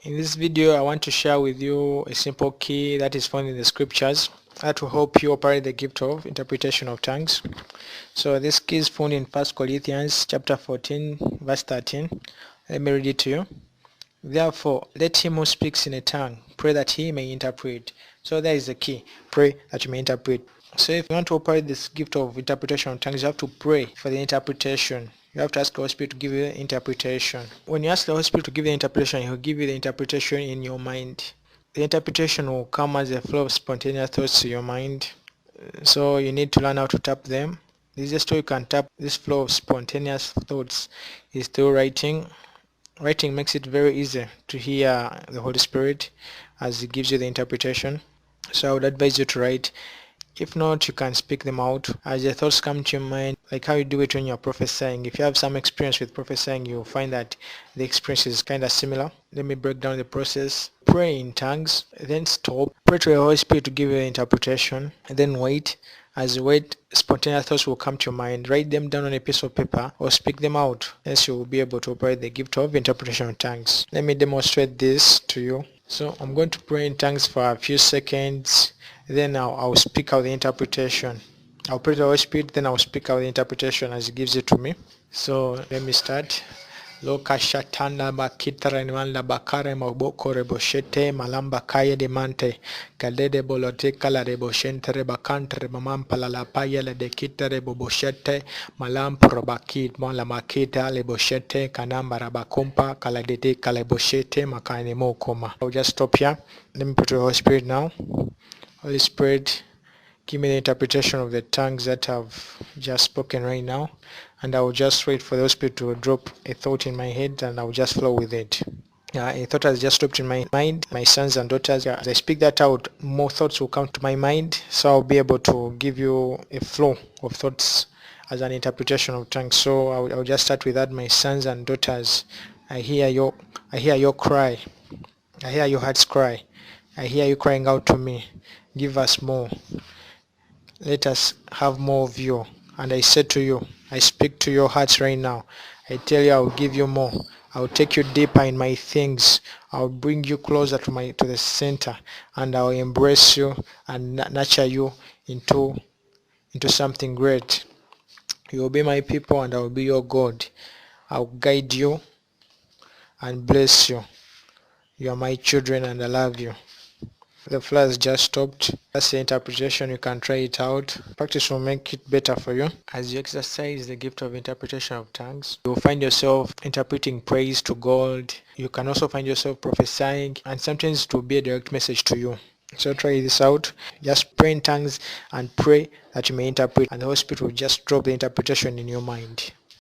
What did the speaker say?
In this video, I want to share with you a simple key that is found in the scriptures that will help you operate the gift of interpretation of tongues. So this key is found in 1 Corinthians chapter 14 verse 13. Let me read it to you. Therefore, let him who speaks in a tongue pray that he may interpret. So that is the key. Pray that you may interpret. So if you want to operate this gift of interpretation of tongues, you have to pray for the interpretation. You have to ask the Holy Spirit to give you the interpretation. When you ask the Holy Spirit to give you the interpretation, He'll give you the interpretation in your mind. The interpretation will come as a flow of spontaneous thoughts to your mind. So you need to learn how to tap them. The easiest way you can tap this flow of spontaneous thoughts is through writing. Writing makes it very easy to hear the Holy Spirit as He gives you the interpretation. So I would advise you to write. If not, you can speak them out as the thoughts come to your mind, like how you do it when you're prophesying. If you have some experience with prophesying, you'll find that the experience is kind of similar. Let me break down the process. Pray in tongues, then stop. Pray to the Holy Spirit to give you the interpretation, and then wait. As you wait, spontaneous thoughts will come to your mind. Write them down on a piece of paper or speak them out. Hence you will be able to operate the gift of interpretation of tongues. Let me demonstrate this to you. So I'm going to pray in tongues for a few seconds. Then I'll speak out the interpretation. I'll pray to the Holy Spirit, then I'll speak out the interpretation as He gives it to me. So let me start. Loka shatana bakitara nwanla bakare maboko reboshete malamba kaya de mante kalede bolote kala reboshentere bakantere mamampala la paya le de kitere boboshete malampro bakit mala makita le boshete kanamba rabakumpa kala de kala boshete makane mokoma. I'll just stop here. Let me pray to the Holy Spirit now. Holy Spirit, give me the interpretation of the tongues that I've just spoken right now, and I will just wait for the Holy Spirit to drop a thought in my head, and I will just flow with it. A thought has just dropped in my mind. My sons and daughters, as I speak that out, more thoughts will come to my mind, so I'll be able to give you a flow of thoughts as an interpretation of tongues. So I'll just start with that. My sons and daughters, I hear your cry. I hear your heart's cry. I hear you crying out to me. Give us more. Let us have more of you. And I say to you, I speak to your hearts right now. I tell you, I will give you more. I will take you deeper in my things. I will bring you closer to the center, and I will embrace you and nurture you into something great. You will be my people, and I will be your God. I will guide you and bless you. You are my children, and I love you. The flow has just stopped. That's the interpretation. You can try it out. Practice will make it better for you. As you exercise the gift of interpretation of tongues, you will find yourself interpreting praise to God. You can also find yourself prophesying, and sometimes it will be a direct message to you. So try this out. Just pray in tongues and pray that you may interpret, and the Holy Spirit will just drop the interpretation in your mind.